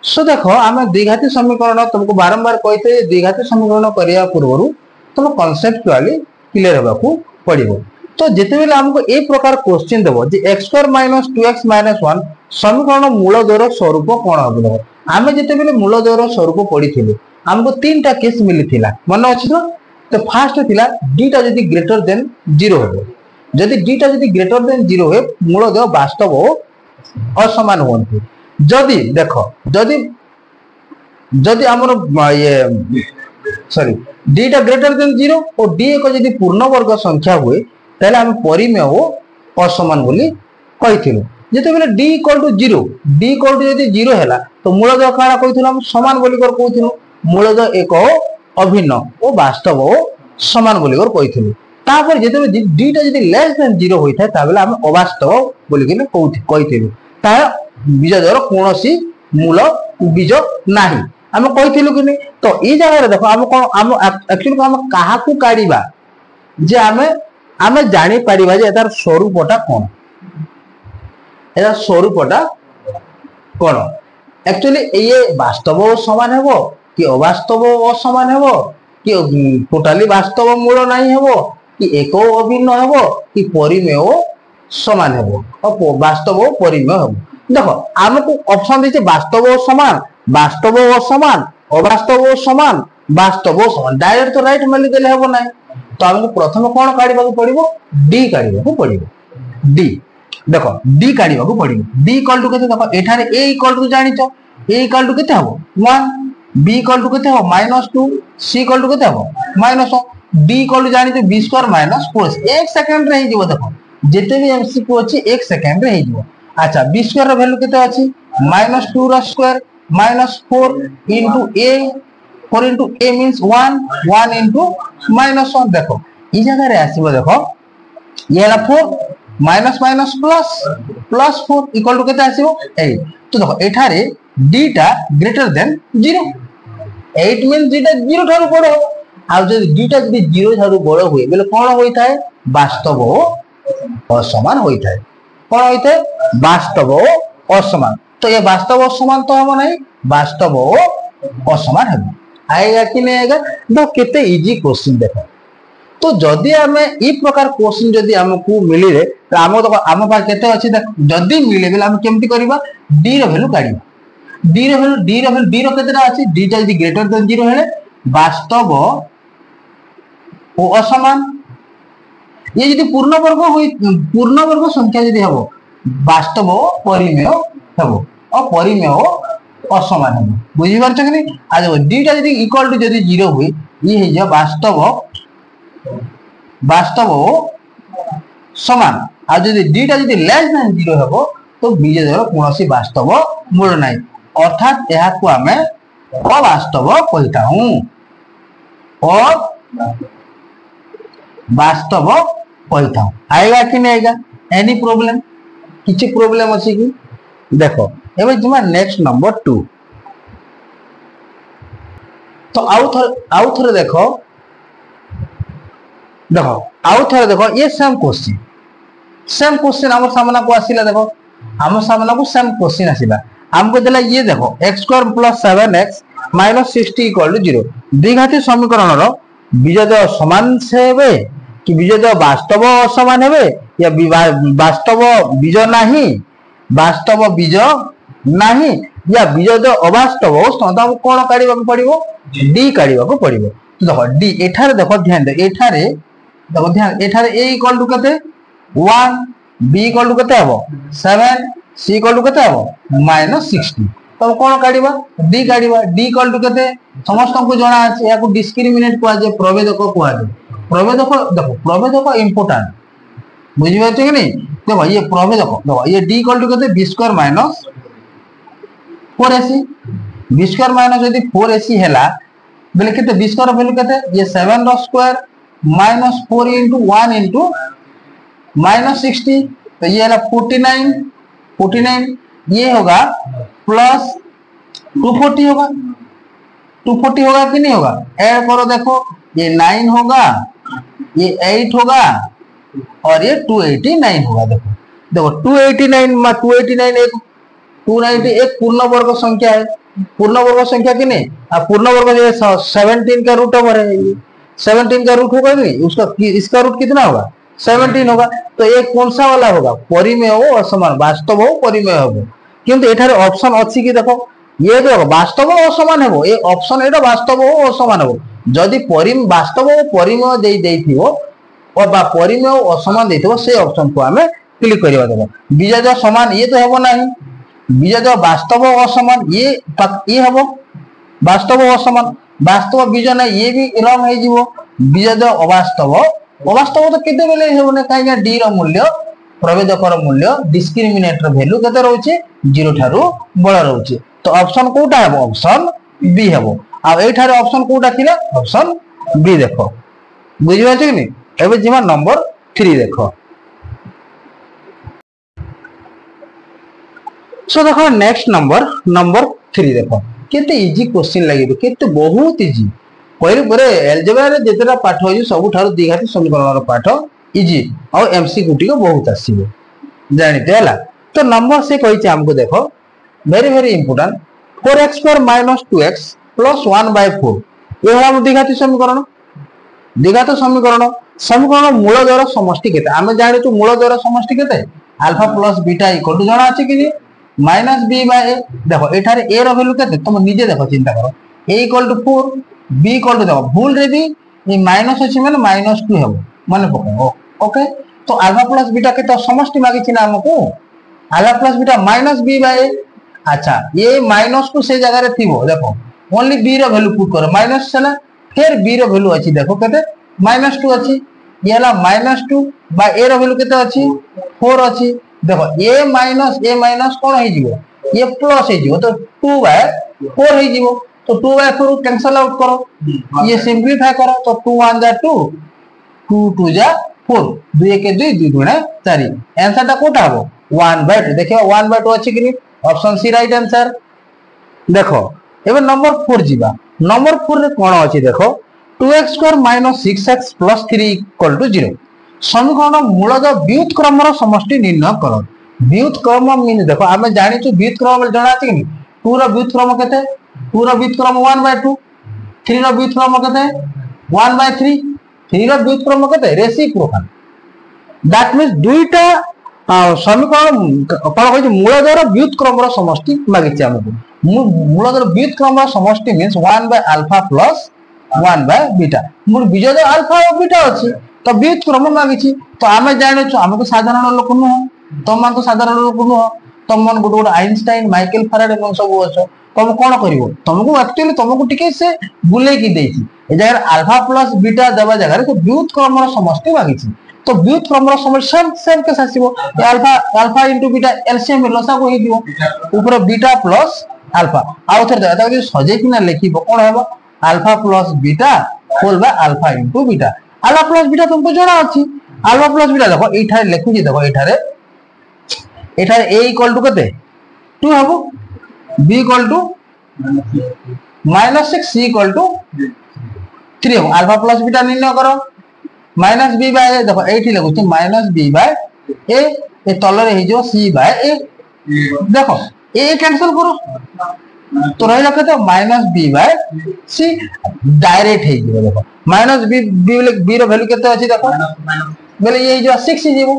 सो देखो आम द्विघाती समीकरण तुमको बारंबार कहते द्विघाती समीकरण करने पूर्व तुम कनसेप्चुअली क्लियर होगा पड़ो। तो जिते बेले आमको ए प्रकार क्वेश्चन देव जे x square minus 2x minus 1 समीकरण मूल द्वयर स्वरूप कौन हम देव आम जिते बेले मूल द्वयर स्वरूप पढ़ी आमको 3टा केस मिली मन अच्छी तो फास्ट थिला डीटा जदि ग्रेटर देन 0 हो जदि डीटा जदि ग्रेटर देन 0 हुए मूल द्वय वास्तव असमान होती जदि देख जदि जदि आमर ये सॉरी डीटा ग्रेटर देन 0 और डी एक जदि पूर्ण वर्ग संख्या हुए ताले आम परिमेय और असमान बोली कहिथिलु जेते बेले D equal to 0 D equal to जदि 0 हैला तो मूल द्वय काना कहिथिलु हम समान बोली कर कहिथिलु मूल द्वय एक अभिन्न और वास्तव समान बोली कर कहिथिलु तापर जेते बेले डीटा जदि लेस देन 0 होई थाए ताबेले हम अवास्तव बोली के कहिथिलु ता बीज द्वारा कोनोसी मूल बीज नाही हम कहिथिलु कि नहीं तो ई जगह रे देखो हम कोन हम एक्चुअली हम काहा को काढीबा जे हमें जानी परिबा जे एतार स्वरूपटा कोन एतार स्वरूपटा कोन एक्चुअली ये वास्तव समान हेबो कि अवास्तव असमान हेबो कि टोटली वास्तव मूल नाही हेबो कि एको अभिन्न हेबो कि परिमेय समान हेबो और वास्तव परिमेय हेबो देखो आमको ऑप्शन दीजिए वास्तव समान वास्तव असमान अवास्तव समान वास्तव समान डायरेक्ट तो राइट मिली देले हेबो नाही तो हमको प्रथम कोन काढीबा को पड़िबो डी काढीबा को पड़िबो डी देखो डी काढीबा को पड़िबो डी इक्वल टू केते देखो एठारे ए इक्वल टू जानिचो ए इक्वल टू केते हबो 1 बी इक्वल टू केते हबो -2 सी इक्वल टू केते हबो -1 डी इक्वल टू जानिचो b स्क्वायर -4 1 सेकंड रे ही जीवो देखो जेते भी एमसीक्यू अछि 1 सेकंड रे ही जीवो अच्छा b स्क्वायर रो वैल्यू केते अछि -2 रो square -4 into a 4 into a means 1 1 into -1 देखो ई जगह रे आसीबो देखो ये ला 4 minus minus plus plus 4 equal to केते आसीबो 8 तो देखो एठारे d टा ग्रेटर देन 0 8 मींस d टा 0 थारु बड़ आ जदि d टा जदि 0 थारु बड़ होय बेले कोन होई थाए वास्तव असमान होई थाए कोन होई थाए वास्तव असमान तो ये वास्तव असमान तो हम नहीं वास्तव असमान है आएगा कि नहीं आएगा तो कितने इजी क्वेश्चन देखो तो जदि हमें ई प्रकार क्वेश्चन जदि हमको मिली रे तो आम पास केते अछि देख जदि मिले बेले हम केमति करबा d रो वैल्यू काढिबा d रो वैल्यू d रो केतेटा अछि d टा जदि ग्रेटर देन 0 हेले वास्तव ओ असमान ये यदि पूर्ण वर्ग संख्या यदि हबो वास्तव परिमेय हबो और परिमेय असमान हबो बुझि परछ कि नहीं आ देखो d टा यदि इक्वल टू यदि 0 हुई ये हे जे वास्तव समान आ यदि d टा यदि लेस देन 0 हबो तो बीज द्वारा कोनोसी वास्तव मूल नाही अर्थात एहा को हमें अवास्तव कहिता हूं और वास्तव कहिता हूं आएगा कि नहीं आएगा एनी प्रॉब्लम किछि प्रॉब्लम अछि कि देखो एबे जमा नेक्स्ट नंबर 2 तो आउ थरे देखो ये सेम क्वेश्चन हमर सामने को आसीला देखो हमर सामने को सेम क्वेश्चन आसीला हमको देला ये देखो x² + 7x - 60 = 0 द्विघाती समीकरण रो बीजद्वय समान से हेबे कि बीजद्वय वास्तव असमान हेबे या वास्तव बीज नाही या बीजद्वय अवास्तव तो कोन काढिबा को पड़िबो d काढिबा को पड़िबो तो देखो d एठारे देखो ध्यान दे एठारे देखो ध्यान एठारे a इक्वल टू कते 1 b इक्वल टू कते हबो 7 c इक्वल टू कते हबो -60 तो कोन काढिबा d काढिबा d इक्वल टू कते समस्त को जणा আছে या को डिस्क्रिमिनेट को जे प्रभेदक को आजे प्रभेदक देखो प्रभेदक इंपोर्टेंट बुझि पाछे कि नहीं देखो ये प्रभेदक देखो ये d इक्वल टू कते b square minus 4ac b square minus यदि 4ac हैला बेले केते b स्क्वायर वैल्यू केते ये 7 रो स्क्वायर -4 into 1 into -60 तो ये है 49 ये होगा प्लस 240 होगा कि नहीं होगा ऐड करो देखो ये 9 होगा ये 8 होगा और ये 289 होगा देखो 289 एक 290 एक पूर्ण वर्ग संख्या है, पूर्ण वर्ग संख्या की नहीं, अब पूर्ण वर्ग जो 17 का रूट ओवर है, 17 का रूट होगा नहीं, उसका इसका रूट कितना होगा 17 होगा। तो ये कौन सा वाला होगा, परिमेय हो असमान, वास्तव हो परिमेय हो। किंतु एठारे ऑप्शन अच्छी कि देखो ये जो वास्तव असमान है ये ऑप्शन एटा वास्तव हो असमान हो, जदि वास्तव परिमेय दे देथिवो और बा परिमेय असमान देथिवो से ऑप्शन को हमें क्लिक करिवा देबो। बीजा समान ये तो हेबो नाही, बीजा वास्तव असमान ये हेबो वास्तव असमान, वास्तव बीज ना ये भी रंग है जीवो, बीजा अवास्तव अवास्तव तो केते बेले हेबो ने काई डी रो मूल्य प्रभेदकर मूल्य डिस्क्रिमिनेटर वैल्यू केते रहउची 0 ठारू बड़ रहउची। तो ऑप्शन कोटा है ऑप्शन बी है। अब एठारे ऑप्शन कोटा थिला ऑप्शन बी देखो बुझिबा छै कि एबे जिमा नंबर 3 देखो। सो देखो नेक्स्ट नंबर 3 देखो केते इजी क्वेश्चन लागि केते बहुत इजी पहिले परे अलजेब्रा रे जेतेटा पाठ होई सब ठारू द्विघाती समीकरण रो पाठ इजी और एमसीक्यू टी को बहुत आसीबो जानिते हला। तो नंबर से कहि छै हमको देखो very very important 4x² - 2x + 1/4 ये हम द्विघाती समीकरण, द्विघाती समीकरण समीकरण मूल द्वारा समष्टि केते आमे जानि तो मूल द्वारा समष्टि केते alpha plus beta equal to जाना अछि कि -b/a। देखो एठारे a रो वैल्यू केते तुम निजे देखो चिंता करो, a = 4 b = देखो भूल रे भी ये माइनस अछि माने -2 हेबो माने पको ओके। तो अल्फा प्लस बीटा केते समष्टि मागी छिना हमको अल्फा प्लस बीटा -b/a। अच्छा ये माइनस को से जगह रे थिबो देखो ओनली b रो वैल्यू पुट करो माइनस से ना, फिर b रो वैल्यू अछि देखो केते -2 अछि, ये हला -2 बा a रो वैल्यू केते अछि 4 अछि। देखो a माइनस कोन हे जिवो ये प्लस हे जिवो तो 2/4 हे जिवो, तो 2/4 कैंसिल आउट करो ये सिंपलीफाई करो तो 2 1 जा 2 2 2 जा 4 2 1 2 2 गुणे 4 आंसर ता कोटा हो 1/2। देखियो 1/2 अछि कि ऑप्शन सी राइट आंसर। देखो एबे नंबर 4 जीवा, नंबर 4 रे कोन अछि देखो 2x² - 6x + 3 = 0 समीकरण मूलद व्युत्क्रम रो समष्टि निर्णय करो। व्युत्क्रम मीन देखो आमे जानि छु व्युत्क्रम जणा अछि कि 2 रो व्युत्क्रम केते 2 रो व्युत्क्रम 1/2, 3 रो व्युत्क्रम केते 1/3, 3 रो व्युत्क्रम केते रेसिप्रोकल। दैट मींस दुईटा समीकरण कोन होय मूल द्वारा व्युत्क्रम रो समष्टि मागिछि हमको। मूल द्वारा व्युत्क्रम रो समष्टि मींस 1/α + 1/β। मूल बीज अल्फा और बीटा अछि तो व्युत्क्रम मागिछि। तो आमे जानि छु हमको साधारण लोक न हो, तम तो साधारण लोक न हो, तम मन गुड आइंस्टाइन माइकल फैराडे मन सब अछो, तम कोन करिवो तुमको एक्चुअली तुमको टिके से बुले की देछि ए जगह अल्फा प्लस बीटा देबा जगह रे व्युत्क्रम रो समष्टि मागिछि। तो व्युत्क्रम रो समष्टि सेम के सासिबो अल्फा * बीटा एलसीएम लसा को हिदिबो ऊपर बीटा प्लस अल्फा आउ थर दादा जे सजे किना लिखिबो कोन हेबो अल्फा प्लस बीटा होल बा alpha * beta. Alpha plus beta तुमको जणा अछि, अल्फा प्लस बीटा देखो एठारे लिखु जे देखो एठारे a = कते 2 हेबो, b = -6, c = 3 हेबो। अल्फा प्लस बीटा निर्णय करो -b/a देखो एठी लगुछि -b/a ए तलरे हे जो c/a देखो a कैंसिल करो तो रहला कते -b/c डायरेक्ट हे जो देखो -b रो वैल्यू केते अछि देखो बेले ये जो 6 जीवो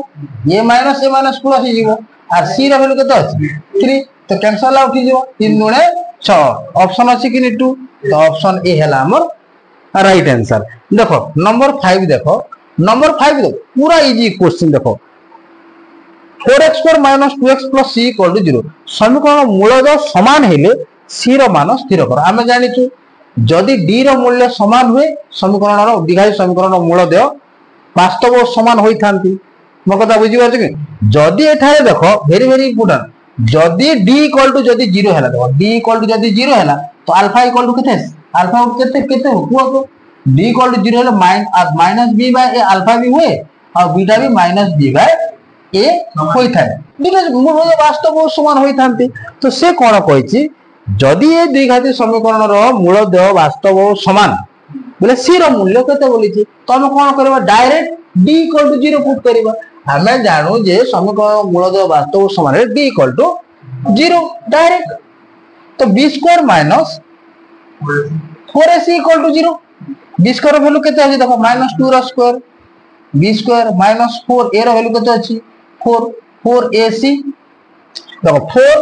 ये माइनस ए माइनस प्लस ही जीवो और c रो वैल्यू केते अछि 3 तो कैंसिल आउट ही जीवो 3 गुणे 6 ऑप्शन अछि कि 2 तो ऑप्शन ए हला हमर राइट आंसर। देखो नंबर 5 देखो नंबर 5 देखो पूरा इजी क्वेश्चन देखो 4x² - 2x + c = 0 समीकरण मूलद समान हेले c रो मान स्थिर करो। आमे जानि छु जदि d रो मूल्य समान हुए समीकरण रो द्विघाती समीकरण रो मूल देय वास्तव समान होई थांती म कथा बुझि पाछ कि जदि एठारे देखो वेरी वेरी इंपोर्टेंट जदि d = जदि 0 हैला देखो d = जदि 0 हैला तो अल्फा = केते अल्फा केते केते हुआ तो d = 0 हैला -b/a अल्फा भी हुए और बीटा भी -b/a होई थाए बिकॉज़ मूल वास्तव समान होई थांती। तो से कोन कहिछि जदि ए द्विघाती समीकरण रो मूल देय वास्तव समान बोले c रो मूल्य केते बोलिछि तो हम कोन करबा डायरेक्ट d = 0 पुट करबा। हमें जानू जे समीकरण मूल देय वास्तव समान है d = जीरो डायरेक्ट। तो B square minus 4ac equal to zero. B square value केते अछि देखो -2 रो square, B square minus 4 A रो वैल्यू केते अछि 4, 4ac देखो 4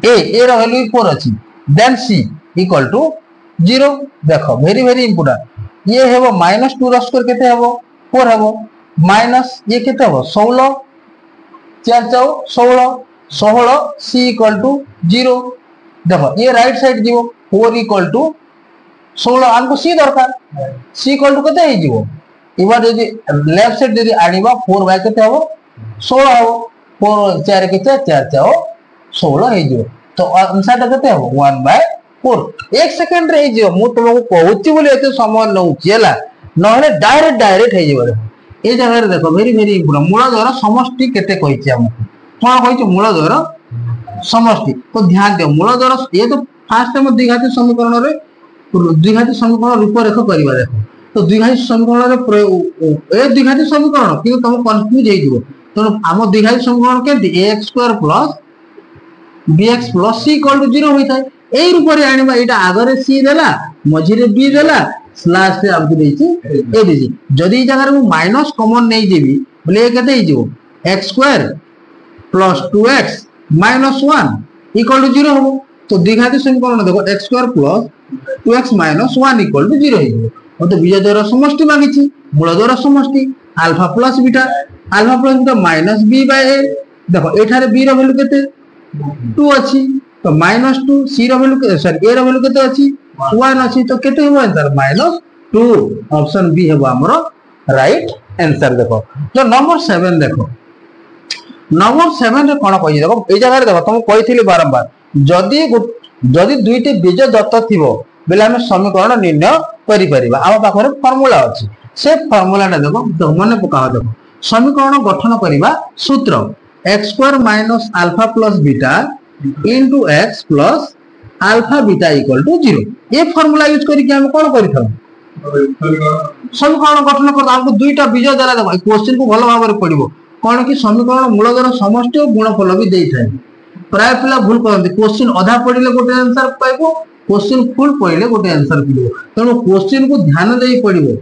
ए रो वैल्यू 4 अछि, देन c इक्वल टू 0। देखो वेरी वेरी इंपोर्टेंट, ये हेबो -2 रो स्क्वायर केते हेबो 4 हेबो, माइनस ये केते हेबो 16, 4 4 16 16 c इक्वल टू 0। देखो ये राइट साइड जीवो 4 इक्वल टू 16 हमको सी दरकार, सी इक्वल टू केते हे जीवो इबार यदि लेफ्ट साइड यदि आनिबा 4 बाय केते हेबो 16 हेबो, 4 4 केते 4 4 16 हे जीवो। तो आंसर केते हेबो 1/4। एक सेकंड रे हे जीवो, मु तुमको कहूची बोली एते समय नउची हैला, नहले डायरेक्ट डायरेक्ट हे जीवो। ए जगह रे देखो वेरी वेरी इंपोर्टेंट, मूल द्वारा समष्टि केते कहिछि हमको कोन कहिछि मूल द्वारा समष्टि। तो ध्यान दियो मूल द्वारा ये तो फास्ट टाइम द्विघाती समीकरण रे द्विघाती समीकरण रूपरेख करिबा। देखो तो द्विघाती समीकरण रे ए द्विघाती समीकरण कि तुम कंफ्यूज हे जिवो। तो हम द्विघाती समीकरण केंति ax² plus bx plus c equal to 0 होई थाए। एई रूप रे आनिबा, एटा आगरे c देला मझिरे b देला स्लैश से हमको देछि ए देछि। जदी ई जगह रे मु माइनस कॉमन नै जेबी बोले केते हे जिवो x² plus 2x minus 1 equal to 0 हो। तो द्विघाती समीकरण देखो x² plus 2x minus 1 equal to 0 हो। तो बीज द्वारा समष्टि मागिछि, मूल द्वारा समष्टि alpha plus beta minus b by a। देखो एठारे b रो वैल्यू केते 2 अछि, तो माइनस 2, c रो वैल्यू सॉरी a रो वैल्यू केते अछि 1 अछि, तो केते हो आंसर -2। ऑप्शन बी हेबो हमरो राइट आंसर। देखो तो नंबर 7 देखो, नंबर 7 रे कोन कहि देखो ए जगह रे देखो तुम कहिथिली बारंबार जदी दुईटी बीज दत्त थिबो बेले हम समीकरण निर्णय करि परिबा। आ पाखरे फार्मूला अछि, से फार्मूलाटा देखो मन पकाओ। देखो समीकरण गठन करिबा सूत्र x² minus alpha plus beta into x plus alpha beta equal to 0। ये फार्मूला यूज करि के हम कोन करिथौ समीकरण गठन कर। हमको दुईटा बीज द्वारा देखो क्वेश्चन को भलो भाबरे पडिबो कोन कि समीकरण मूल द्वारा समष्टि और गुणफल भी देई थाए। प्राय पिला भूल करते, क्वेश्चन आधा पढ़िले गोटे आंसर पाइबो, क्वेश्चन फुल पढ़िले गोटे आंसर पाइबो। तेणु क्वेश्चन को ध्यान देई पढ़िबो,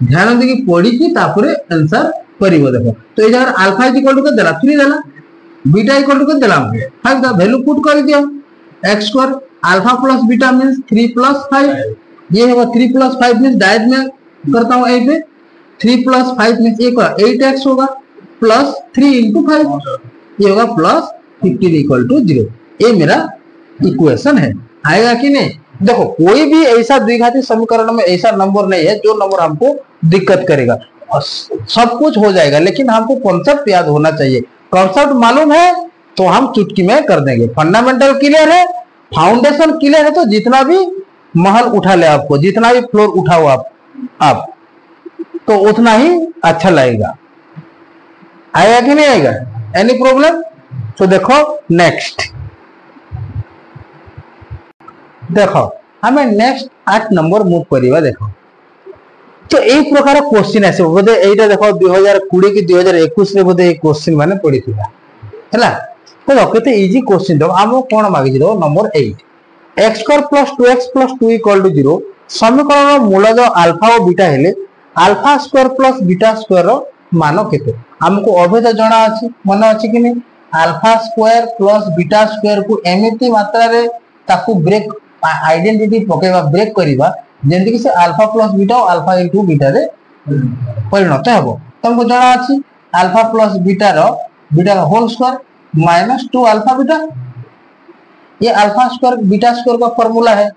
ध्यान देकी पढ़ी की तापरे आंसर करिवो। देखो तो ए जगह अल्फा इक्वल टू के देला 3 देला, बीटा इक्वल टू के देला 5 दा वैल्यू पुट कर दियो। x² alpha plus beta means 3 plus 5, ये होगा 3 प्लस 5 मींस डायरेक्ट में करता हूं यहीं पे 3 प्लस 5 मींस 8x होगा प्लस 3 इंटू 5, ये होगा प्लस 15 इक्वल टू 0। ये मेरा इक्वेशन है, आएगा कि नहीं। देखो कोई भी ऐसा द्विघाती समीकरण में ऐसा नंबर नहीं है जो नंबर हमको दिक्कत करेगा, सब कुछ हो जाएगा, लेकिन हमको कॉन्सेप्ट याद होना चाहिए। कॉन्सेप्ट मालूम है तो हम चुटकी में कर देंगे। फंडामेंटल क्लियर है, फाउंडेशन क्लियर है, तो जितना भी महल उठा ले आपको, जितना भी फ्लोर उठाओ आप तो उतना ही अच्छा लगेगा। आएगा कि नहीं आएगा, एनी प्रॉब्लम। तो देखो नेक्स्ट, देखो हमें नेक्स्ट 8 नंबर मूव करिवा। देखो तो एई प्रकार क्वेश्चन आसे बोधे एटा देखो 2020 की 2021 रे बोधे ए क्वेश्चन माने पडिथिला हैला। तो केते इजी क्वेश्चन दो हमो कोन मागि दो नंबर 8 x² + 2x + 2 = 0 समीकरण मूल जो अल्फा और बीटा हेले alpha square plus beta square रो मान केते हमको अभेद जणा अछि, मन अछि कि नहीं। Alpha square plus beta square को एमिति मात्रा रे ताकू ब्रेक आइडेंटिटी पकेबा ब्रेक करिबा जेंति कि से अल्फा प्लस बीटा और अल्फा इनटू बीटा रे परिणत हेबो। तुमको जणा अछि अल्फा प्लस बीटा रो whole square minus 2 alpha beta, ये अल्फा स्क्वायर बीटा स्क्वायर का फार्मूला है।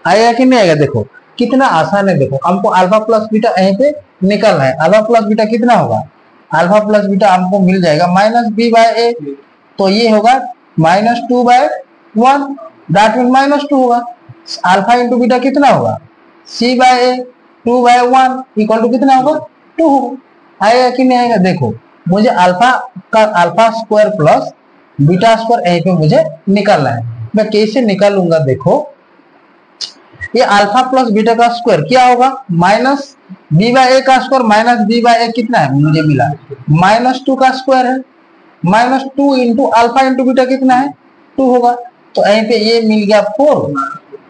आएगा कि नहीं आएगा, देखो कितना आसान है। देखो हमको अल्फा प्लस बीटा यहीं पे निकालना है। अल्फा प्लस बीटा कितना होगा, अल्फा प्लस बीटा हमको मिल जाएगा -b/a, तो ये होगा -2/1 दैट मीन -2 होगा। अल्फा इंटू बीटा कितना होगा c/a 2/1 इक्वल टू कितना होगा 2 होगा। आएगा कि नहीं आएगा, देखो मुझे अल्फा का alpha square plus beta square यहीं पे मुझे निकालना है। मैं कैसे निकालूंगा, देखो ये अल्फा प्लस बीटा का स्क्वायर क्या होगा -b/a का स्क्वायर माइनस b/a कितना है मुझे मिला -2 का स्क्वायर है, -2 इंटू अल्फा इंटू बीटा कितना है 2 होगा। तो यहीं पे ये मिल गया 4,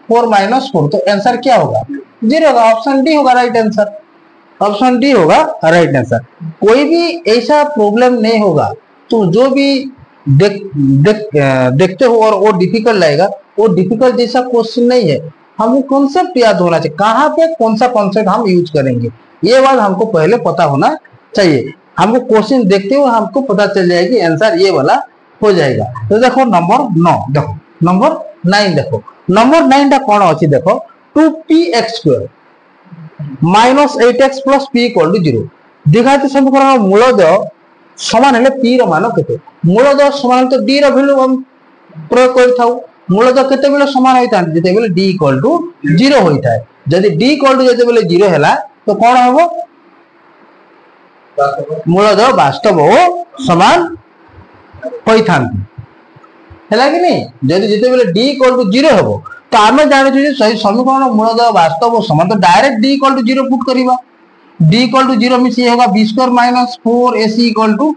4 माइनस 4, तो आंसर क्या होगा 0 होगा। ऑप्शन डी होगा राइट आंसर, ऑप्शन डी होगा राइट आंसर। कोई भी ऐसा प्रॉब्लम नहीं होगा तो जो भी देखते हो और वो डिफिकल्ट लगेगा, वो डिफिकल्ट जैसा क्वेश्चन नहीं है। हमको कॉन्सेप्ट याद होना चाहिए, कहाँ पे कौन सा कॉन्सेप्ट हम यूज करेंगे, ये बात हमको पहले पता होना चाहिए। हमको क्वेश्चन देखते हुए हमको पता चल जाएगी आंसर ये वाला हो जाएगा। तो देखो नंबर 9, देखो नंबर 9, देखो नंबर 9 टा कौन अच्छी, देखो 2px² minus 8x plus p equal to 0। द्विघाती समीकरण मूलद समान हेले p रो मान केते, मूलद समान तो d रो वैल्यू हम प्रयोग करि थाउ। मूलद केते बेले समान होइता जते बेले d इक्वल टू 0 होइता है। यदि d इक्वल टू जते बेले 0 हैला तो कोन हबो, मूलद वास्तव समान होइथांती हैला कि नहीं। यदि जते बेले d इक्वल टू 0 हबो तो आमे जानि जे सही समीकरण मूलद वास्तव समान, तो direct d equal to 0 put करिबा। d इक्वल टू 0 मींस ये होगा b² minus 4ac equal to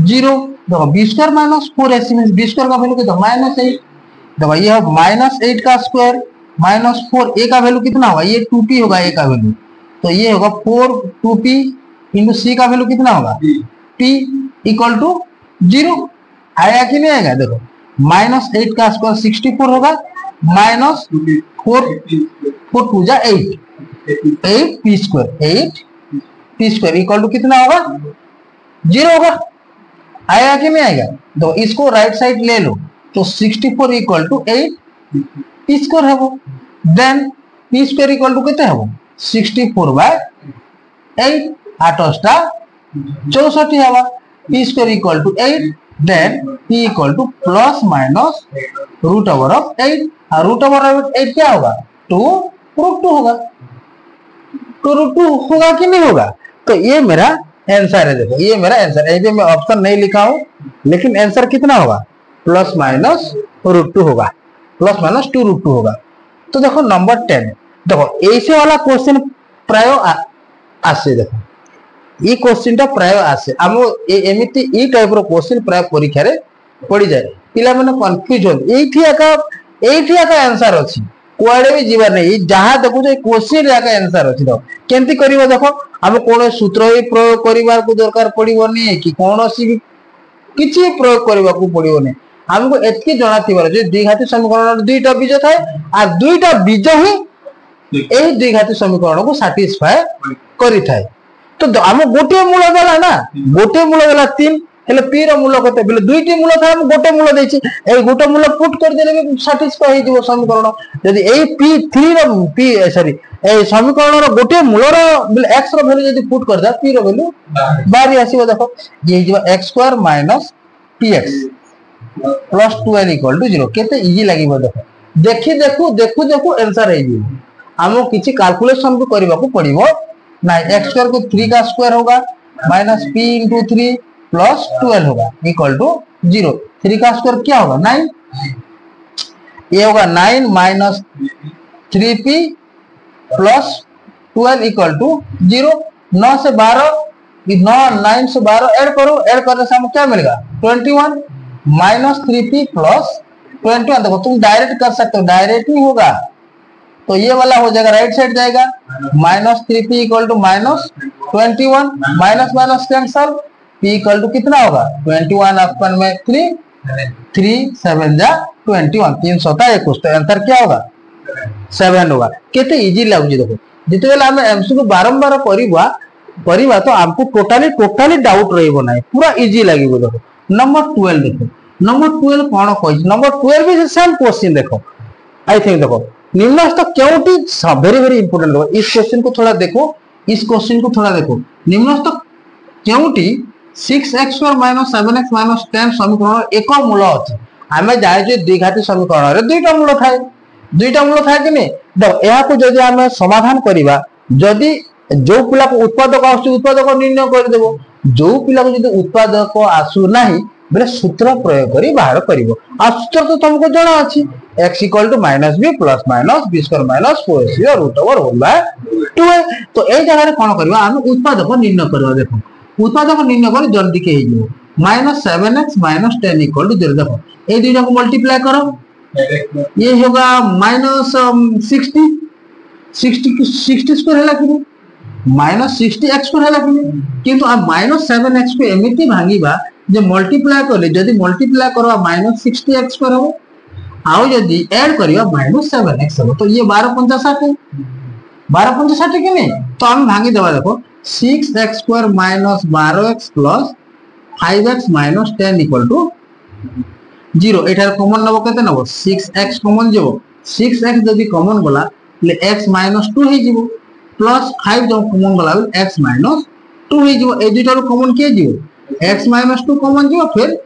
0। देखो b² minus 4ac means b² का वैल्यू कितना -8। देखो ये -8 का स्क्वायर माइनस 4, a का वैल्यू कितना होगा, ये 2p होगा a का वैल्यू, तो ये होगा 4 2p इंटू c का वैल्यू कितना होगा p इक्वल टू 0। आया कि नहीं आएगा। देखो -8 का स्क्वायर 64 होगा, माइनस 4 4 2 जा 8, 8p² इक्वल टू कितना होगा 0 होगा। आएगा कि नहीं आएगा। तो इसको राइट साइड ले लो, तो 64 इक्वल टू 8p² है वो। देन p² इक्वल टू कितना है वो 64 बाय 8, 8 64 है। p² equal to 8, then p equal to plus minus root over of 8, और रूट ओवर ऑफ 8 क्या होगा 2√2 होगा। 2√2 होगा कि नहीं होगा। तो ये मेरा आंसर है। देखो ये मेरा आंसर है, मैं ऑप्शन नहीं लिखा हूं, लेकिन आंसर कितना होगा प्लस माइनस √2 होगा, प्लस माइनस 2√2 होगा। तो देखो नंबर 10, देखो ऐसे वाला क्वेश्चन प्राय आसे। देखो ये क्वेश्चन टा प्राय आसे हम एमिति ई टाइप रो क्वेश्चन प्राय परीक्षा रे पड़ी जाए। पिला माने कंफ्यूज हो एठी आका आंसर अछि, कुआडे भी जीवन नहीं, जहां देखो जे क्वेश्चन रे आका आंसर अछि। तो केंति करिवो, देखो हम कोन सूत्र ही प्रयोग करिवार को दरकार पड़िबोनी कि कोनोसी किछि प्रयोग करबा को पड़िबोनी। हमको एतकी जणा थिबार जे द्विघाती समीकरण दुईटा बीज थाए, आ दुईटा बीज ही एही द्विघाती समीकरण को सैटिस्फाई करि थाए। तो हम गोटे मूल देला ना, गोटे मूल देला 3, हेले p रो मूल कते बेले दुईटी मूल थाए, हम गोटे मूल देछि, ए गोटे मूल पुट कर देले भी सैटिस्फाई हो जिवो समीकरण। यदि ए p3 रो p सॉरी ए समीकरण रो गोटे मूल रो बेले x रो वैल्यू यदि पुट कर दा p रो वैल्यू बाहर आसीबो। देखो ये जिवो x² minus px plus 12 equal to 0, केते इजी लागिबो। देखो देखू आंसर है जी। हमको किछि कैलकुलेशन भी करबा को पड़िबो ना। x² को 3 का स्क्वायर होगा माइनस p इंटू 3 प्लस 12 होगा इक्वल टू 0। 3 का स्क्वायर क्या होगा 9, ये होगा 9 minus 3p plus 12 equal to 0। 9 से 12 9 से 12 ऐड करो, ऐड करने से हमको क्या मिलेगा 21 माइनस 3p प्लस 21। देखो तुम डायरेक्ट कर सकते हो, डायरेक्ट ही होगा, तो ये वाला हो जाएगा राइट साइड जाएगा minus 3p equal to minus 21, minus minus cancel, p equal to कितना होगा 21 अपन में 3 7 जा 21, 3 7 21, तो आंसर क्या होगा 7 होगा। केते इजी लागु। देखो जिते बेला हम एमसीक्यू बारंबार परिबा तो हमको टोटली डाउट रहइबो नाही, पूरा इजी लागिबो। देखो नंबर 12, देखो नंबर 12 कोन कहै, नंबर 12 भी सेम क्वेश्चन। देखो आई थिंक देखो निम्नस्थ क्योंटी वेरी वेरी इंपोर्टेंट। देखो इस क्वेश्चन को थोड़ा देखो, इस क्वेश्चन को थोड़ा देखो। निम्नस्थ Kyonti 6x² minus 7x minus 10 समीकरण एक मूल अछि। आमे जाय जे द्विघाती समीकरण रे दुईटा मूल थाए, कि नहीं। देखो यहा को जदि आमे समाधान करिबा, जदि जो पिला को उत्पादक आसु उत्पादक निर्णय कर देबो, जो पिला को जदि उत्पादक आसु नाही बेले सूत्र प्रयोग करी बाहर करिवो। आ सूत्र तो तुमको जाना अछि, x equal to minus b plus minus b² minus 4ac root over 1/2। तो ए जगह रे कोन करबा हम उत्पादक निर्णय करबा। देखो उत्पादक निर्णय कर जल्दी के हे जो minus 7x minus 10 equal to 0। देखो ये दुईटा को मल्टीप्लाई करो, ये होगा माइनस 60 60 स्क्वायर है कि माइनस 60x स्क्वायर है कि किंतु आ माइनस 7x को एमिति भांगिबा जे मल्टीप्लाई करले जदी मल्टीप्लाई करबा माइनस 60x स्क्वायर हो आउ जदी ऐड करियो माइनस 7x हो तो ये 12 50 60 12 50 60 कि नहीं तो हम भांगी देबा। देखो 6x square minus 12x plus 5x minus 10 equal to 0। एठार कॉमन नबो केते नबो 6x कॉमन जेबो 6x जदी कॉमन गला ले x माइनस 2 हे जीवो प्लस 5 जो कॉमन गला x माइनस 2 हे जीवो। ए दुईटा कॉमन के जीवो x माइनस 2 कॉमन जीवो फिर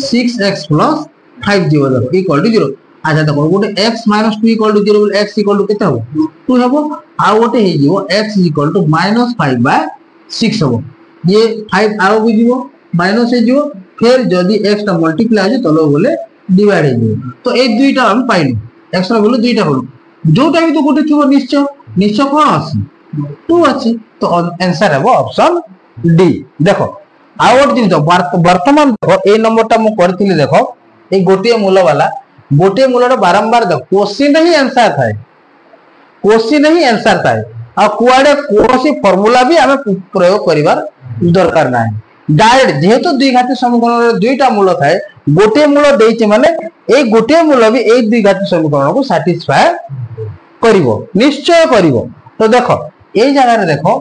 6x प्लस 5 जीवो देखो इक्वल टू 0। अच्छा देखो गोटे x minus 2 equal to 0 x equal to केते हो 2 हेबो आ गोटे हे जीवो x equal to minus 5 by 6 हेबो ये 5 आउ भी जीवो माइनस हे जीवो फिर जदी x टा मल्टीप्लाई हो तलो बोले डिवाइड हे जीवो। तो ए दुईटा हम पाइलु x रा वैल्यू दुईटा हलो जोटा भी तो गोटे थिबो निश्चय निश्चय कोन अछि 2 अछि तो आंसर हेबो ऑप्शन डी। देखो आ गोटे जिन वर्तमान देखो ए नंबरटा मु करथिली देखो ए गोटे मूल वाला गोटे मूलर बारंबार देखो क्वेश्चन ही आंसर थाए क्वेश्चन ही आंसर थाए आ कुआडे कोनोसी फार्मूला भी हमें प्रयोग करिवार दरकार नाही डायरेक्ट जेहेतु द्विघाती समीकरण रे दुईटा मूल थाए गोटे मूल देइचे माने ए गोटे मूल भी ए द्विघाती समीकरण को सैटिस्फाई करिवो निश्चय करिवो। तो देखो ए जगह रे देखो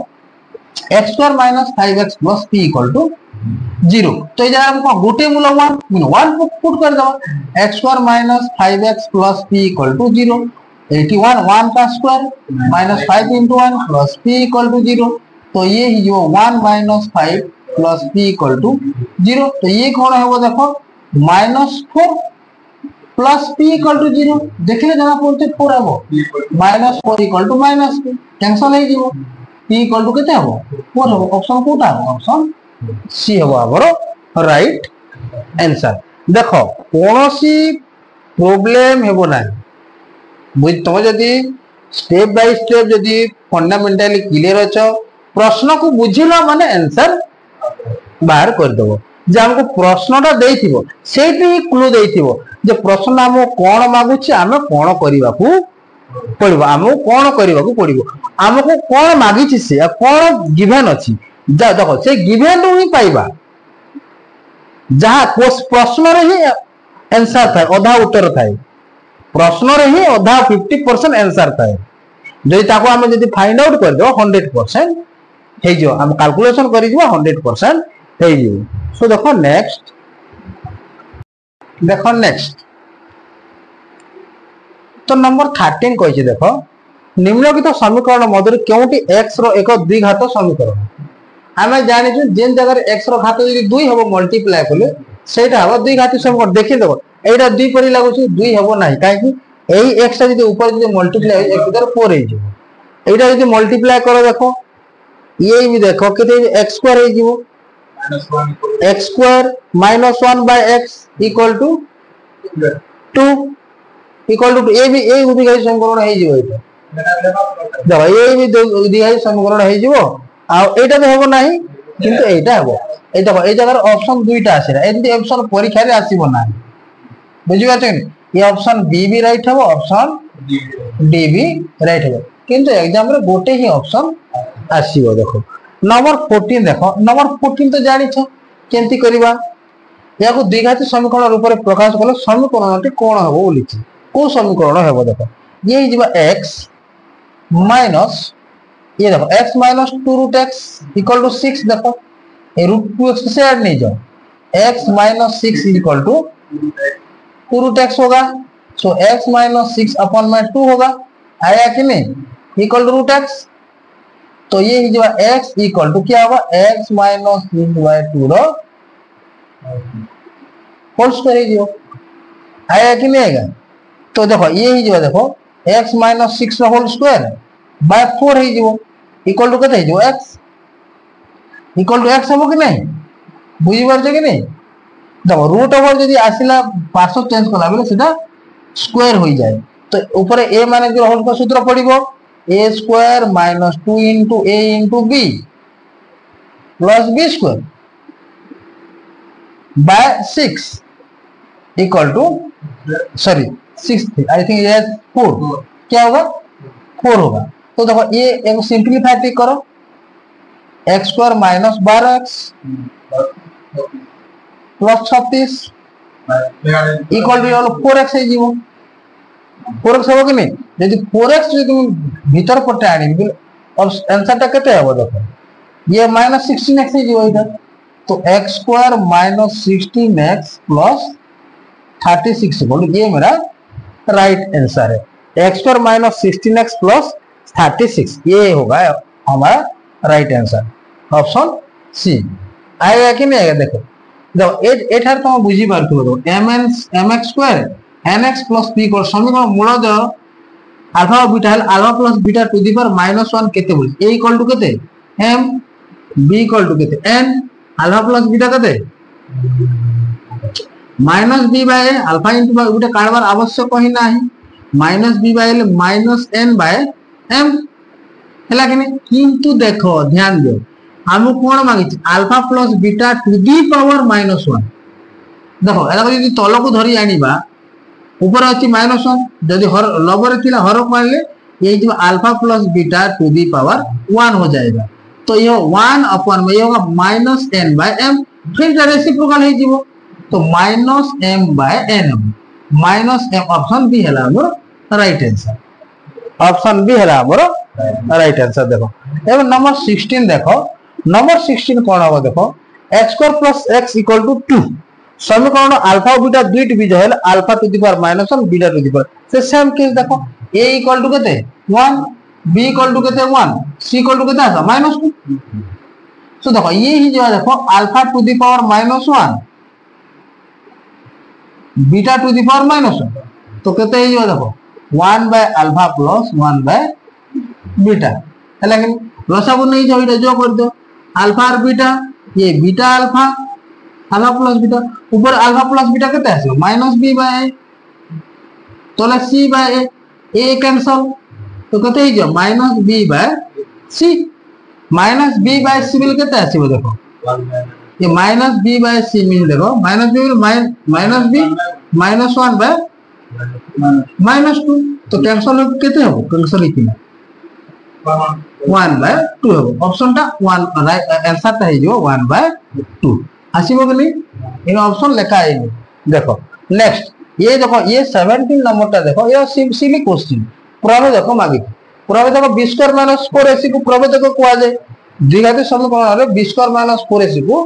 x square minus 5x plus p equal to 0। तो ये जगह हमको गोटे मूल 1 पुट कर दो x square minus 5x plus p equal to 0 81 1 का square minus 5 into 1 plus p equal to 0। तो ये ही जो 1 minus 5 plus p equal to 0। तो ये कौन है वो देखो minus 4 plus p equal to 0 देखिले जना पड़ते 4 है वो minus 4 equal to minus p cancel है जीवो p इक्वल टू केते हो 4 हो ऑप्शन कोटा है ऑप्शन सी है आवर राइट आंसर। देखो कोनोसी प्रॉब्लम हेबो ना तुम जदी स्टेप बाय स्टेप जदी फंडामेंटली क्लियर अछ प्रश्न को बुझिला माने आंसर बाहर कर देबो। जे हमको प्रश्नटा देइथिबो सेठी ही क्लू देइथिबो जे प्रश्न हम कोन मागुछि हमें कोन करिवा को पड़िबो हमको कोन करिवा को पड़िबो हमको कोन मागिछि से कोन गिवन अछि जा देखो से गिवन ही पाइबा जहां प्रश्न रे ही आंसर था आधा उत्तर था प्रश्न रे ही आधा 50% आंसर था जदि ताको हम जदि फाइंड आउट कर दो 100% हे जो हम कैलकुलेशन करि दिबो 100% हे जो। सो देखो नेक्स्ट तो नंबर 13 कहि देखो निम्नलिखित समीकरण मध्य केउटी x रो एक द्विघात समीकरण हमें जानि छु जेन जगह x रो घात यदि 2 हेबो मल्टीप्लाई करले सेटा हबो द्विघाती समीकरण देखि देखो एटा 2 परि लागु छु 2 हेबो नाही काहे कि एई x टा यदि ऊपर यदि मल्टीप्लाई हो 1 इधर 4 हे जो एटा यदि मल्टीप्लाई करो देखो ये भी देखो केते x स्क्वायर हे जीवो x square minus 1 by x equal to 2 equal to ए भी द्विघाती समीकरण हे जीवो एटा देखो ये भी द्विघाती समीकरण हे जीवो आ एटा तो हेबो नाही किंतु एटा हेबो ए देखो ए जगह ऑप्शन दुईटा आसीरा एंती ऑप्शन परीक्षा रे आसीबो नाही बुझि बाछन ये ऑप्शन बी भी राइट हेबो ऑप्शन डी भी राइट हेबो किंतु एग्जाम रे गोटे ही ऑप्शन आसीबो। देखो नंबर 14 देखो नंबर 14 तो जानि छ केंती करबा या को द्विघाती समीकरण रूप रे प्रकाश कले समीकरणटी कोन हेबो बोलिछि को समीकरण हेबो देखो ये जिबा x माइनस ये देखो x minus 2 root x equal to 6 देखो ये रूट 2x से ऐड नहीं जाओ x minus 6 equal to 2 root x होगा। सो x माइनस 6 अपॉन में 2 होगा आया कि नहीं इक्वल टू रूट x। तो ये जो x इक्वल टू क्या होगा x माइनस 6 बाय 2 रो होल स्क्वायर ही जो आया कि नहीं आएगा। तो देखो ये ही जो देखो x माइनस 6 रो होल स्क्वायर बाय 4 ही जो इक्वल टू केते जो x इक्वल टू x हो कि नहीं बुझी परछ कि नहीं। देखो रूट ओवर यदि आसिला पार्श्व चेंज कला बेले सेटा स्क्वायर हो जाए तो ऊपर a माने जो होल का सूत्र पड़िबो a square minus 2 into a into b plus b square by 6 equal to sorry 6 I think ये 4 क्या होगा 4 होगा। तो देखो ये एक सिंप्लीफाई ठीक करो X square minus 12x plus 36 equal to 4x है जीवो 4x हो कि नहीं यदि 4x जो तुम भीतर पटे आनी और आंसर टा केते हो देखो ये माइनस 16x है जीवो इधर तो x square minus 16x plus 36 equal ये मेरा राइट आंसर है x square minus 16x plus 36 ये होगा हमारा राइट आंसर ऑप्शन सी आएगा कि नहीं आएगा देखो देखो एट हर तुम बुझी पारथो mx square nx plus p को समीकरण मूल द alpha beta alpha plus beta to the power -1 केते बोल a इक्वल टू केते m b इक्वल टू केते n अल्फा प्लस बीटा केते -b by alpha into beta काढबार आवश्यक ही नाही -b by -n by m हैला कि नहीं किंतु देखो ध्यान दो हम कोन मांगी alpha plus beta to the power -1 देखो एला यदि तल को धरी आनीबा ऊपर अछि -1 यदि हर लबर थिला हर मानले ये जो alpha plus beta to the power 1 हो जाएगा तो ये 1 अपन में ये होगा -n बाय m फिर रेसिप्रोकल है जीवो तो -m by n -m option B हैला हमर राइट आंसर ऑप्शन बी हैला हमर राइट आंसर देखो एवं नंबर 16 देखो नंबर 16 कोन हो देखो x square plus x equal to 2 समीकरण अल्फा बीटा दुई डिवीजन है alpha to the power -1 beta to the power से सेम केस देखो a इक्वल टू केते 1 b इक्वल टू केते 1 c इक्वल टू केते आसा -2 सो देखो ये ही जो देखो alpha to the power -1 beta to the power -1 तो केते ही जो देखो 1 by alpha plus 1 by beta है लेकिन लसागु नहीं जो इटा जो कर दो अल्फा और बीटा ये beta alpha alpha plus beta ऊपर अल्फा प्लस बीटा केते आसे -b बाय a तोला c बाय a कैंसल तो केते ही जो -b by c -b by c मिल केते आसे देखो ये -b बाय c मिल देखो -b -1 बाय -2 तो कैंसल केते हो कैंसल ही 1 बाय 2 हो ऑप्शन टा 1 राइट आंसर टा है जो 1 बाय 2 आसीबो कि नहीं इन ऑप्शन लिखा है देखो नेक्स्ट ये देखो ये 17 नंबर टा देखो ये सिली क्वेश्चन पूरा देखो मागी पूरा देखो b स्क्वायर माइनस 4ac को पूरा देखो कुआ जाए द्विघाती समीकरण रे b स्क्वायर माइनस 4ac को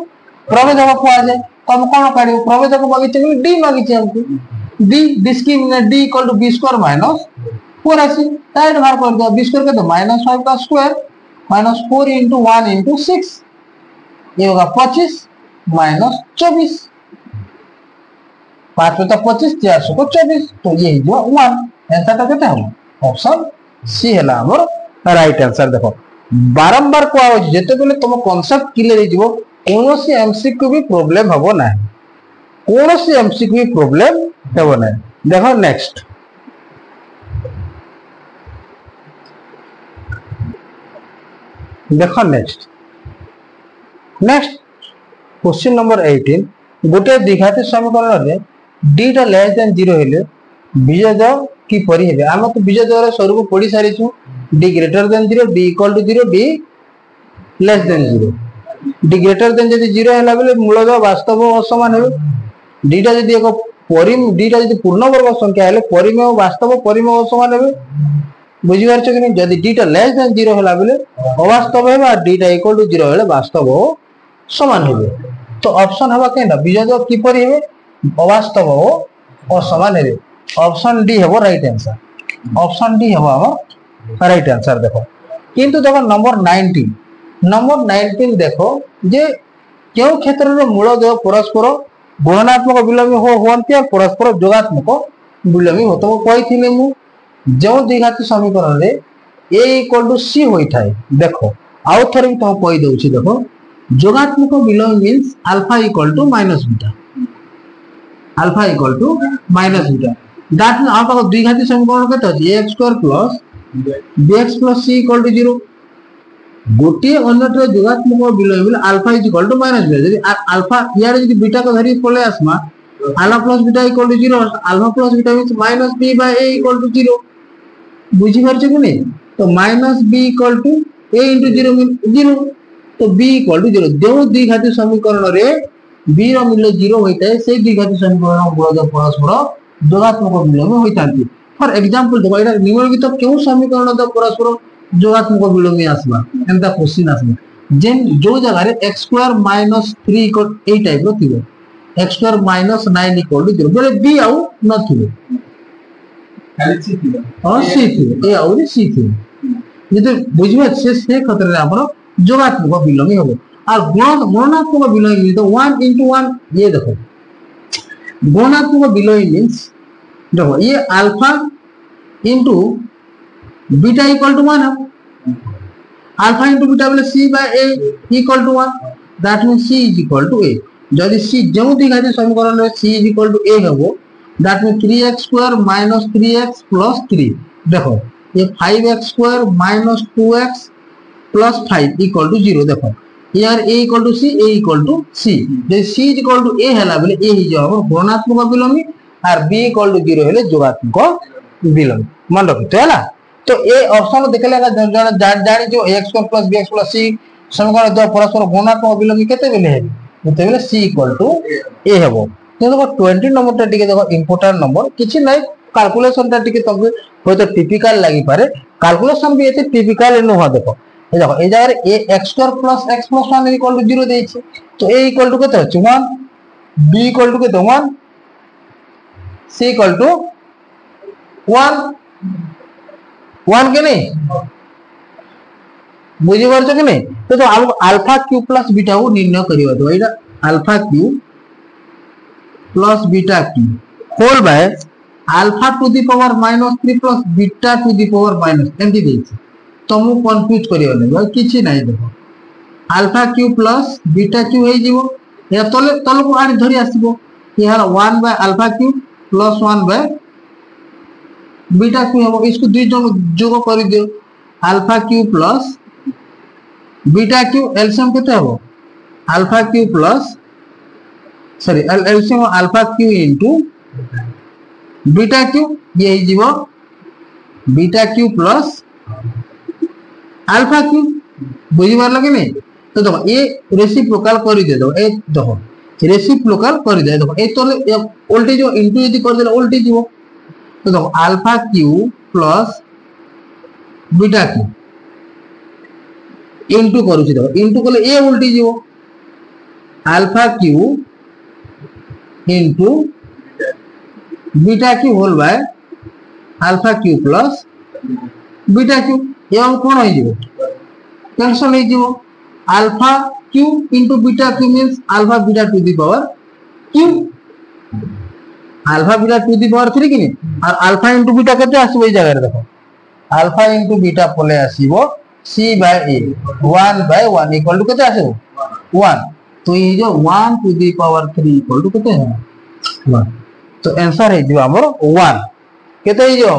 पूरा देखो कुआ जाए तो हम कोन काढियो पूरा देखो मागी छ d मागी छ हमको d डिस्की d equal to b square minus 4ac टाइट बाहर कर दो b स्क्वायर का तो -5 का स्क्वायर -4 into 1 into 6 ये होगा 25 -24 5 तो 25 400 को 24 तो ये जो 1 आंसर टा केते हम ऑप्शन सी हैला हमर राइट आंसर देखो बारंबार को आउ जेते बेले तुम कांसेप्ट क्लियर हो जीवो कोनोसी एमसीक्यू भी प्रॉब्लम हबो ना कोनोसी एमसीक्यू भी प्रॉब्लम हबो ना देखो नेक्स्ट देखो नेक्स्ट क्वेश्चन नंबर 18 गोटे द्विघाती समीकरण रे d टा लेस देन 0 हेले बीजोड़ की परि हेबे हम तो बीजोड़ स्वरूप पढी सारी छु d greater than 0 d equal to 0 d less than 0 d greater than यदि 0 हैला बेले मूलद वास्तव असमान हेबे d टा यदि एक d टा यदि पूर्ण वर्ग संख्या हेले परिमेय वास्तव परिमेय असमान हेबे बुझी पारछ कि नहीं यदि d टा लेस देन 0 हैला बेले अवास्तव हेबे और d टा इक्वल टू 0 हेले वास्तव समान हेबे तो ऑप्शन हवा केना बीजोड़ की परि हेबे अवास्तव और समान हेबे ऑप्शन डी हेबो राइट आंसर राइट आंसर देखो किंतु देखो नंबर 19 देखो जे केउ क्षेत्र रे मूल देह परस्पर गुणात्मक विलोमी होवंती और परस्पर जोगात्मक विलोमी हो तो कहिथिले मु जो द्विघाती समीकरण रे a इक्वल टू c होई थाए देखो आउ थरे भी तो कहि दउछि देखो जोगात्मक विलोमी means alpha equal to minus beta that mean आप द्विघाती समीकरण केते अछि ax square plus bx plus c equal to 0 गोटे अन्य जोगात्मक विलोम बोले alpha is equal to minus beta यदि अल्फा यार यदि बीटा को धरी पले आसमा alpha plus beta equal to 0 alpha plus beta means minus b by a equal to 0 बुझी पारछ कि नहीं तो minus B equal to A into 0 mean 0 तो बी इक्वल टू 0 जो द्विघाती समीकरण रे बी रो मूल्य 0 होता है से द्विघाती समीकरण गुणज परस्पर जोगात्मक विलोम होइतांती फॉर एग्जांपल देखो एटा निम्नलिखित तो क्यों समीकरण द परस्पर जोगात्मक विलोम आसबा एंता क्वेश्चन आसबा जेन जो जगह रे x² - 3 इक्वल ए टाइप रो थिबो x² - 9 इक्वल टू 0 बोले b आउ न थिबो खाली c थिबो और c थिबो ए आउ c थिबो यदि बुझबे से खतर रे आपण जोगात्मक विलोम होबो और गुणात्मक विलोम तो 1 into 1 ये देखो गुणात्मक विलोम मींस देखो ये alpha into beta equal to 1 alpha into beta बोले c by a equal to 1 that means c is equal to a यदि c जो द्विघाती समीकरण में c is equal to a होबो दैट मींस 3x² - 3x + 3 देखो ये 5x² - 2x + 5 इक्वल टू 0 देखो यार a equal to c a equal to c जे c is equal to a हला बोले a ही जो गुणात्मक विलोम और b इक्वल टू 0 हेले जोगात्मक विलोम मन रखते है ना तो ए ऑप्शन देखले जानी जो x² + bx + c समीकरण द परस्पर गुणात्मक विलोम केते बेले है केते बेले c इक्वल टू a हेबो तो देखो 20 नंबर टा टिके देखो इंपोर्टेंट नंबर किछि नै कैलकुलेशन टा टिके तब होय तो टिपिकल लागि पारे कैलकुलेशन भी एते टिपिकल न हो देखो ए देखो ए जगह रे x² + x + 1 इक्वल टू 0 देछि तो a इक्वल टू केते अछि 1 b इक्वल टू केते 1 c इक्वल टू 1 के नहीं बुझी पारछ कि नहीं तो हम अल्फा क्यू प्लस बीटा को निर्णय करियो तो एटा alpha Q plus beta Q whole by alpha to the power -3 plus beta to the power minus एंती देछि तुम कंफ्यूज करियो नै भाई किछि नै देखो alpha Q plus beta cube हे जीवो या तले तल को आनी धरि आसीबो यार 1 bye alpha Q plus 1 by beta Q हम इसको दुई जन जोग कर दियो alpha Q plus beta Q LCM केते हो alpha Q plus sorry LCM alpha Q into beta Q ये ही जीवो beta Q plus alpha Q बुझी मार लगे नहीं तो देखो ये रेसिप्रोकल कर दे दो ए देखो रेसिप्रोकल कर दे देखो ए तो उल्टी जो इनटू यदि कर देला उल्टी जीवो तो देखो alpha Q plus beta Q into करूची देखो इनटू कले ए उल्टी जीवो alpha Q into beta Q whole by alpha Q plus beta Q एवं कोन होई जीवो कैंसिल होई जीवो alpha Q into beta Q means alpha beta to the power Q alpha beta to the power 3 कि नहीं और अल्फा इनटू बीटा केते आसीबो ए जगह रे देखो अल्फा इनटू बीटा पले आसीबो c by a 1 by 1 equal to केते आसीबो 1 तो ये जो 1 to the power 3 equal to केते है 1 तो आंसर है जो हमर 1 केते है जो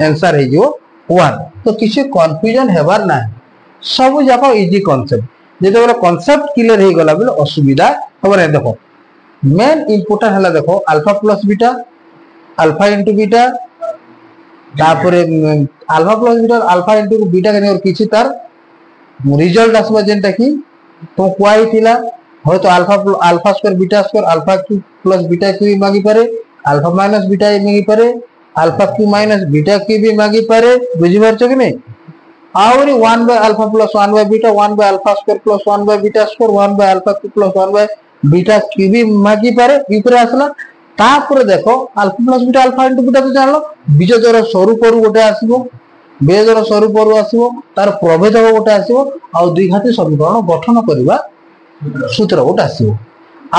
आंसर है जो 1 तो किसी कंफ्यूजन हेबार ना सब जाको इजी कांसेप्ट जेते बला कांसेप्ट क्लियर हे गला बेले असुविधा खबर है देखो मेन इंपोर्टेंट हला देखो alpha plus beta alpha into beta तापरे alpha plus beta alpha into beta के और किछि तार रिजल्ट आसबा जेंटा की तो क्वाई थिला हो तो alpha square beta square alpha Q plus beta Q मागी पारे अल्फा माइनस बीटा मागी पारे alpha Q minus beta Q भी मागी पारे बुझी पारछ कि नहीं आउरी 1 by alpha plus 1 by beta 1 by alpha square plus 1 by beta square 1 bye alpha Q plus 1 by beta Q भी मागी पारे ऊपर आसला तापर देखो alpha plus beta alpha into beta तो जानलो बीज जरा सरू करू गोटे आसीबो बेज जरा सरू करू आसीबो तार प्रभेद गोटे आसीबो आ द्विघाती समीकरण गठन करबा सूत्र गोटे आसीबो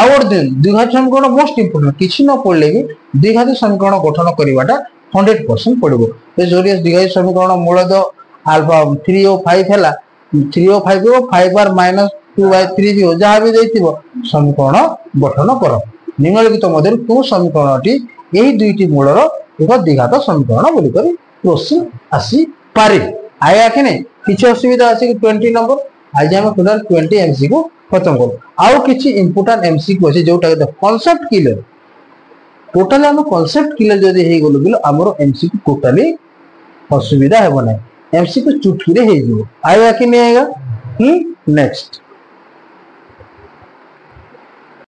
आउर द्विघाती समीकरण मोस्ट इंपोर्टेंट किछि न पड़ले कि द्विघाती समीकरण गठन करबाटा 100% पड़बो ए जोरिया द्विघाती समीकरण मूल द अल्फा 305 हैला 305 को 5 बार -2/3 भी हो जहां भी देथिबो समीकरण गठन करो निम्नलिखित मध्य को समीकरणटी यही दुईटी मूलर एक द्विघात समीकरण बोली क्वेश्चन आसी पारे आया कि नहीं किसी असुविधा अच्छे कि 20 नंबर आज हम टोटल 20 एमसीक्यू खत्म कर आउ किछि इंपोर्टेंट एमसीक्यू अछि जोटा कांसेप्ट क्लियर टोटली हम कांसेप्ट क्लियर जदि हे गलो बिलो हमरो एमसीक्यू टोटली असुविधा हेबो नै एमसीक्यू चुटकी रे हे जिवो आया कि नहीं आएगा नेक्स्ट